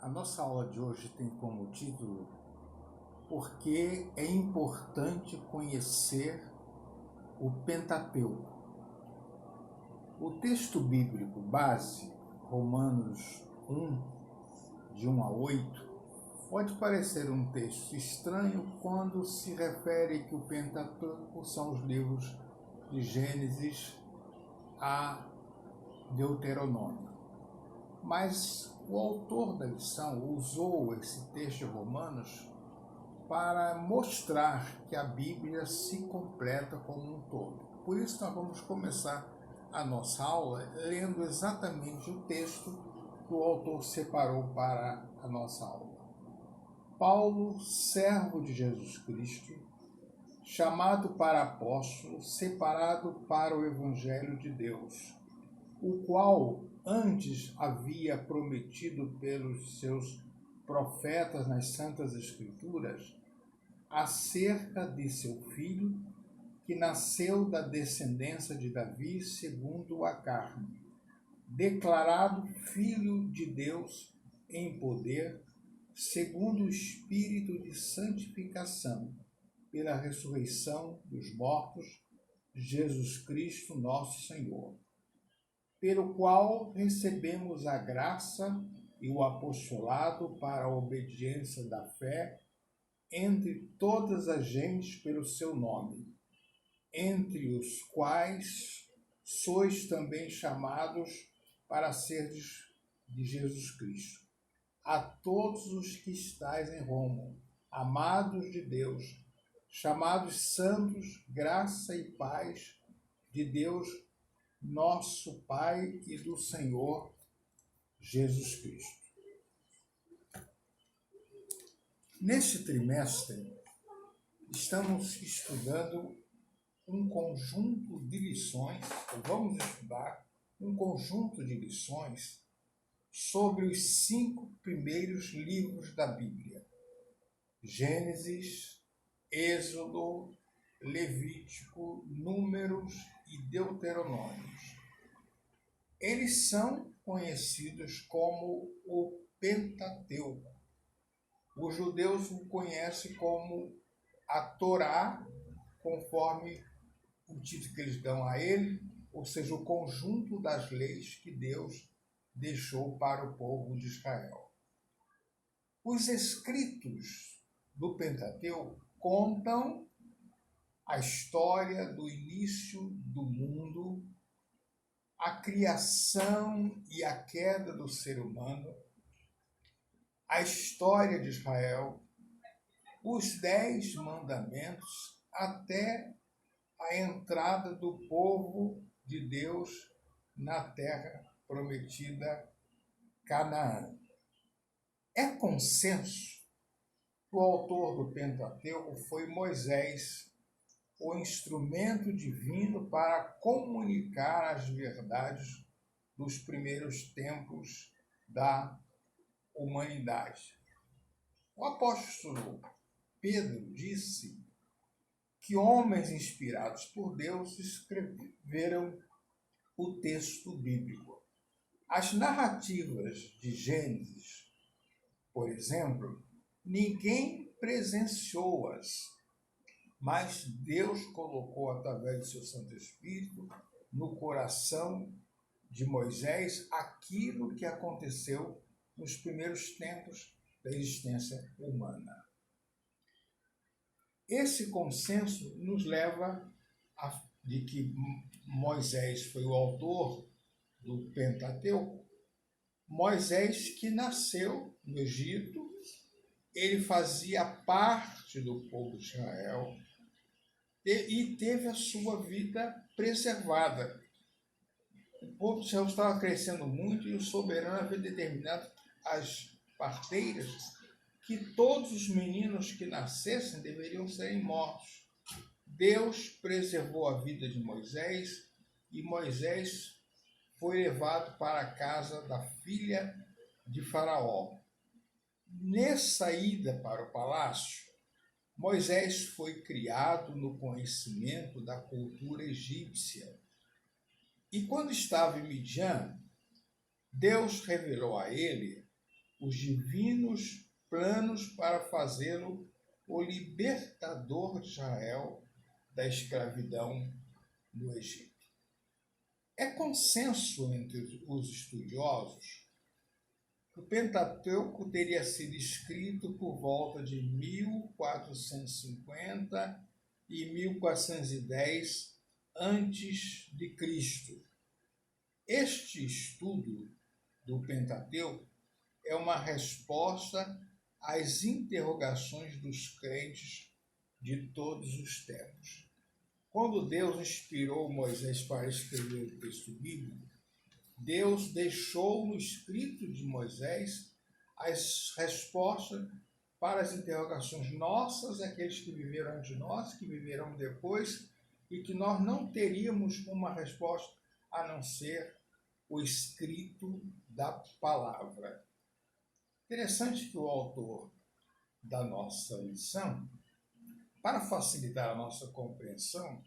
A nossa aula de hoje tem como título Por que é importante conhecer o Pentateuco. O texto bíblico base, Romanos 1, de 1 a 8, pode parecer um texto estranho quando se refere que o Pentateuco são os livros de Gênesis a Deuteronômio. Mas o autor da lição usou esse texto de Romanos para mostrar que a Bíblia se completa como um todo. Por isso nós vamos começar a nossa aula lendo exatamente o texto que o autor separou para a nossa aula. Paulo, servo de Jesus Cristo, chamado para apóstolo, separado para o Evangelho de Deus, o qual antes havia prometido pelos seus profetas nas Santas Escrituras, acerca de seu filho, que nasceu da descendência de Davi segundo a carne, declarado Filho de Deus em poder, segundo o Espírito de santificação, pela ressurreição dos mortos, Jesus Cristo nosso Senhor, pelo qual recebemos a graça e o apostolado para a obediência da fé entre todas as gentes pelo seu nome, entre os quais sois também chamados para serdes de Jesus Cristo. A todos os que estáis em Roma, amados de Deus, chamados santos, graça e paz de Deus, nosso Pai e do Senhor Jesus Cristo. Neste trimestre, estamos estudando um conjunto de lições, vamos estudar um conjunto de lições sobre os 5 primeiros livros da Bíblia: Gênesis, Êxodo, Levítico, Números e Deuteronômios. Eles são conhecidos como o Pentateuco. Os judeus o conhecem como a Torá, conforme o título que eles dão a ele, ou seja, o conjunto das leis que Deus deixou para o povo de Israel. Os escritos do Pentateuco contam a história do início do mundo, a criação e a queda do ser humano, a história de Israel, os 10 mandamentos, até a entrada do povo de Deus na terra prometida, Canaã. É consenso que o autor do Pentateuco foi Moisés, o instrumento divino para comunicar as verdades dos primeiros tempos da humanidade. O apóstolo Pedro disse que homens inspirados por Deus escreveram o texto bíblico. As narrativas de Gênesis, por exemplo, ninguém presenciou-as, mas Deus colocou através de seu Santo Espírito no coração de Moisés aquilo que aconteceu nos primeiros tempos da existência humana. Esse consenso nos leva de que Moisés foi o autor do Pentateuco. Moisés, que nasceu no Egito, ele fazia parte do povo de Israel e teve a sua vida preservada. O povo de Israel estava crescendo muito e o soberano havia determinado às parteiras que todos os meninos que nascessem deveriam serem mortos. Deus preservou a vida de Moisés e Moisés foi levado para a casa da filha de Faraó. Nessa ida para o palácio, Moisés foi criado no conhecimento da cultura egípcia. E quando estava em Midian, Deus revelou a ele os divinos planos para fazê-lo o libertador de Israel da escravidão no Egito. É consenso entre os estudiosos que o Pentateuco teria sido escrito por volta de 1450 e 1410 antes de Cristo. Este estudo do Pentateuco é uma resposta às interrogações dos crentes de todos os tempos. Quando Deus inspirou Moisés para escrever o texto bíblico, Deus deixou no escrito de Moisés as respostas para as interrogações nossas, aqueles que viveram antes de nós, que viverão depois, e que nós não teríamos uma resposta a não ser o escrito da palavra. Interessante que o autor da nossa lição, para facilitar a nossa compreensão,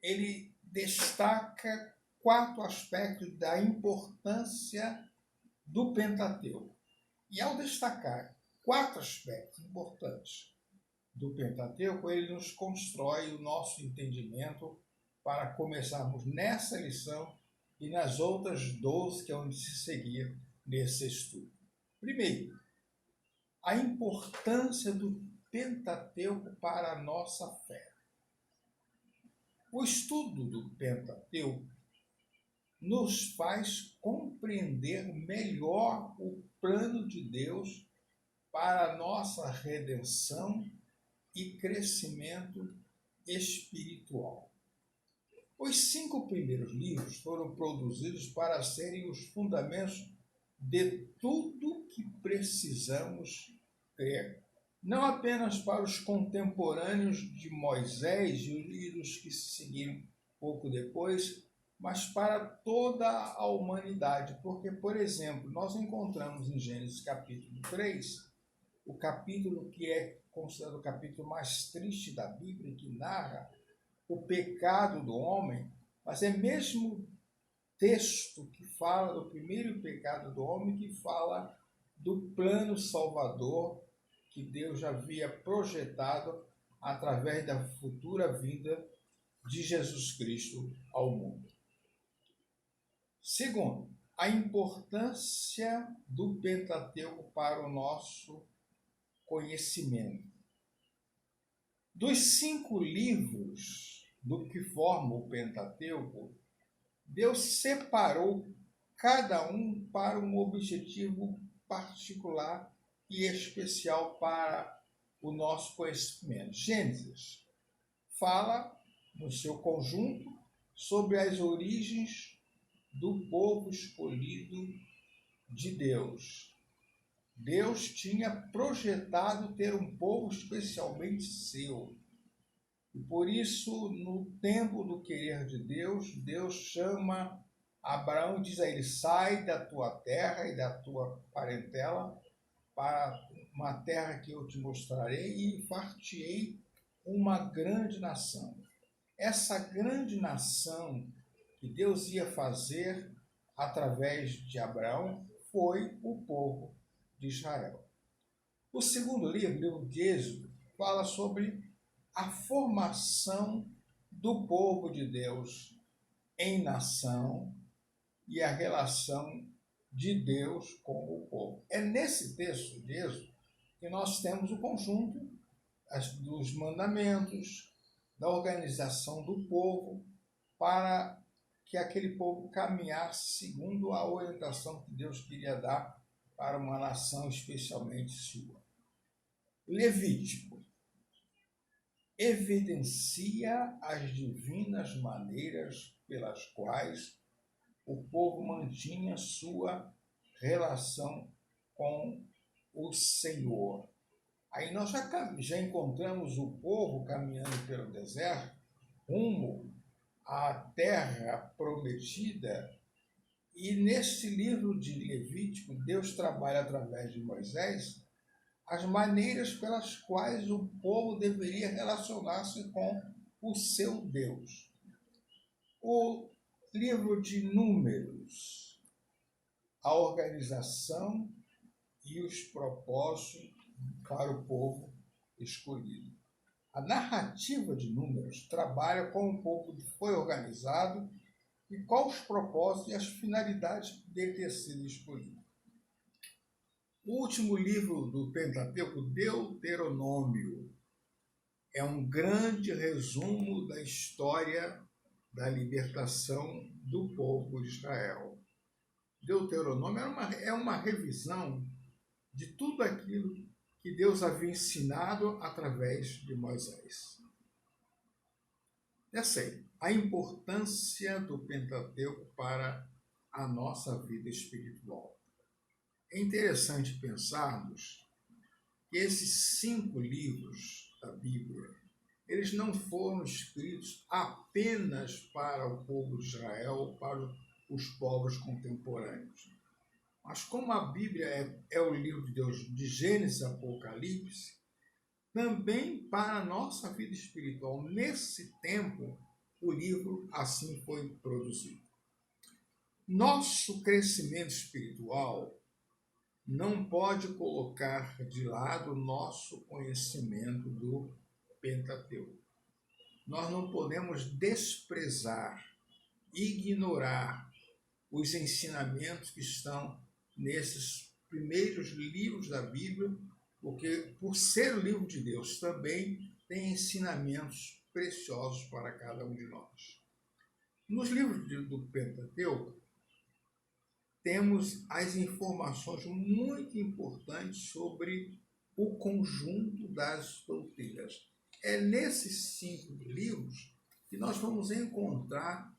ele destaca 4 aspectos da importância do Pentateuco. E ao destacar 4 aspectos importantes do Pentateuco, ele nos constrói o nosso entendimento para começarmos nessa lição e nas outras 12 que é onde se seguir nesse estudo. Primeiro, a importância do Pentateuco para a nossa fé. O estudo do Pentateuco nos faz compreender melhor o plano de Deus para a nossa redenção e crescimento espiritual. Os 5 primeiros livros foram produzidos para serem os fundamentos de tudo que precisamos crer, não apenas para os contemporâneos de Moisés e dos que se seguiram pouco depois, mas para toda a humanidade. Porque, por exemplo, nós encontramos em Gênesis capítulo 3, o capítulo que é considerado o capítulo mais triste da Bíblia, que narra o pecado do homem, mas é mesmo texto que fala do primeiro pecado do homem, que fala do plano salvador que Deus já havia projetado através da futura vinda de Jesus Cristo ao mundo. Segundo, a importância do Pentateuco para o nosso conhecimento. Dos 5 livros do que formam o Pentateuco, Deus separou cada um para um objetivo particular e especial para o nosso conhecimento. Gênesis fala, no seu conjunto, sobre as origens do povo escolhido de Deus. Deus tinha projetado ter um povo especialmente seu. E por isso, no tempo do querer de Deus, Deus chama Abraão e diz a ele: sai da tua terra e da tua parentela para uma terra que eu te mostrarei e far-te-ei uma grande nação. Essa grande nação que Deus ia fazer através de Abraão foi o povo de Israel. O segundo livro, o livro de Êxodo, fala sobre a formação do povo de Deus em nação e a relação de Deus com o povo. É nesse texto de Êxodo que nós temos o conjunto dos mandamentos, da organização do povo, para que aquele povo caminhasse segundo a orientação que Deus queria dar para uma nação especialmente sua. Levítico evidencia as divinas maneiras pelas quais o povo mantinha sua relação com o Senhor. Aí nós já encontramos o povo caminhando pelo deserto, rumo à terra prometida, e nesse livro de Levítico, Deus trabalha através de Moisés as maneiras pelas quais o povo deveria relacionar-se com o seu Deus. O livro de Números, a organização e os propósitos para o povo escolhido. A narrativa de Números trabalha como o povo foi organizado e quais os propósitos e as finalidades dele ter sido escolhido. O último livro do Pentateuco, Deuteronômio, é um grande resumo da história da libertação do povo de Israel. Deuteronômio é uma revisão de tudo aquilo que Deus havia ensinado através de Moisés. Eu sei a importância do Pentateuco para a nossa vida espiritual. É interessante pensarmos que esses 5 livros da Bíblia, eles não foram escritos apenas para o povo de Israel, para os povos contemporâneos. Mas como a Bíblia é o livro de Deus de Gênesis a Apocalipse, também para a nossa vida espiritual. Nesse tempo, o livro assim foi produzido. Nosso crescimento espiritual não pode colocar de lado o nosso conhecimento do Pentateuco. Nós não podemos desprezar, ignorar os ensinamentos que estão nesses primeiros livros da Bíblia, porque, por ser o livro de Deus, também tem ensinamentos preciosos para cada um de nós. Nos livros do Pentateuco, temos as informações muito importantes sobre o conjunto das doutrinas. É nesses 5 livros que nós vamos encontrar,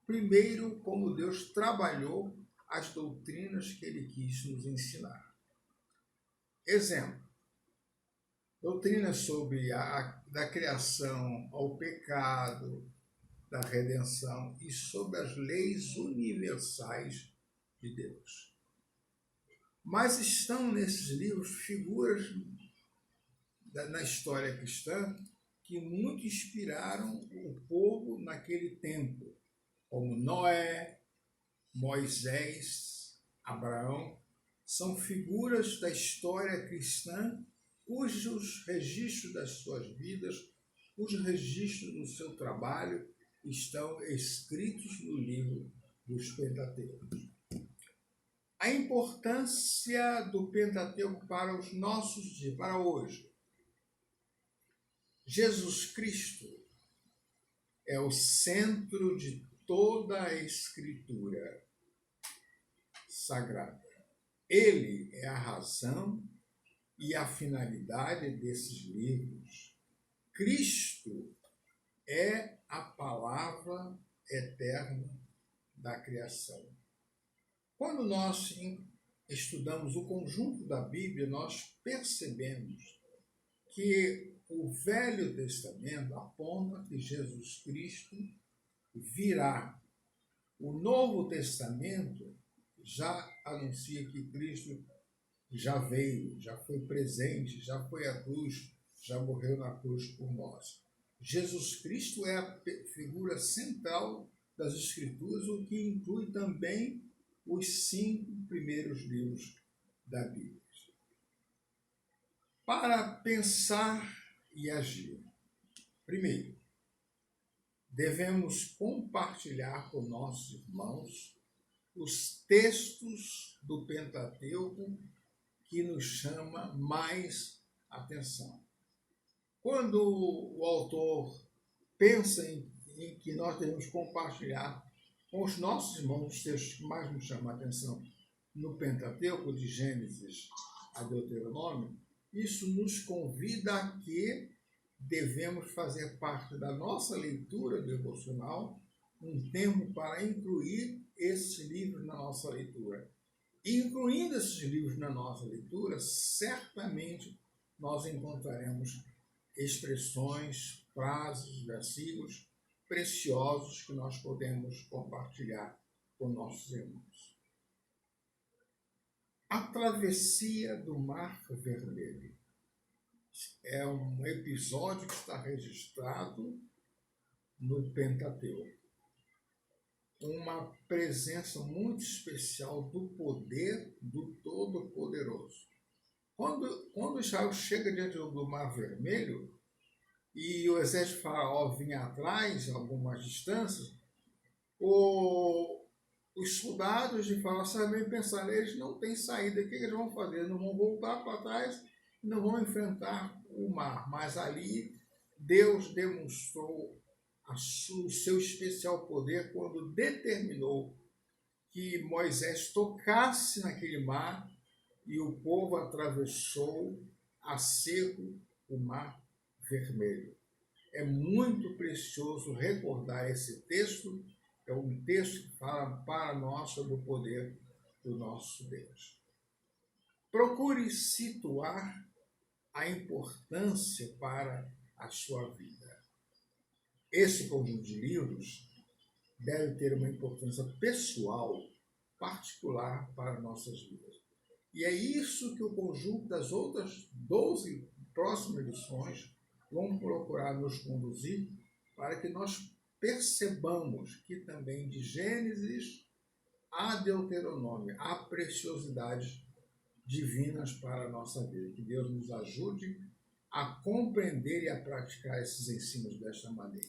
primeiro, como Deus trabalhou as doutrinas que ele quis nos ensinar. Exemplo, doutrinas sobre da criação ao pecado, da redenção e sobre as leis universais de Deus. Mas estão nesses livros figuras na história cristã que muito inspiraram o povo naquele tempo, como Noé, Moisés, Abraão. São figuras da história cristã cujos registros das suas vidas, cujos registros do seu trabalho estão escritos no livro dos Pentateucos. A importância do Pentateuco para os nossos dias, para hoje. Jesus Cristo é o centro de toda a Escritura sagrada. Ele é a razão e a finalidade desses livros. Cristo é a palavra eterna da criação. Quando nós estudamos o conjunto da Bíblia, nós percebemos que o Velho Testamento aponta que Jesus Cristo virá. O Novo Testamento já anuncia que Cristo já veio, já foi presente, já foi à cruz, já morreu na cruz por nós. Jesus Cristo é a figura central das Escrituras, o que inclui também os 5 primeiros livros da Bíblia. Para pensar e agir, primeiro, devemos compartilhar com nossos irmãos os textos do Pentateuco que nos chama mais atenção. Quando o autor pensa em que nós devemos compartilhar com os nossos irmãos os textos que mais nos chamam a atenção no Pentateuco, de Gênesis a Deuteronômio, isso nos convida a que devemos fazer parte da nossa leitura devocional um tempo para incluir esses livros na nossa leitura. E incluindo esses livros na nossa leitura, certamente nós encontraremos expressões, frases, versículos preciosos que nós podemos compartilhar com nossos irmãos. A travessia do Mar Vermelho é um episódio que está registrado no Pentateuco. Uma presença muito especial do poder do Todo-Poderoso. Quando Israel chega diante do Mar Vermelho e o exército de Faraó vinha atrás, a algumas distâncias, os soldados de Faraó sabem pensar, eles não têm saída, o que eles vão fazer? Eles não vão voltar para trás, não vão enfrentar o mar. Mas ali Deus demonstrou o seu especial poder quando determinou que Moisés tocasse naquele mar e o povo atravessou a seco o Mar Vermelho. É muito precioso recordar esse texto, é um texto que fala para nós sobre o poder do nosso Deus. Procure situar a importância para a sua vida. Esse conjunto de livros deve ter uma importância pessoal, particular para nossas vidas. E é isso que o conjunto das outras 12 próximas lições vão procurar nos conduzir para que nós percebamos que também de Gênesis a Deuteronômio há preciosidades divinas para a nossa vida. Que Deus nos ajude a compreender e a praticar esses ensinos desta maneira.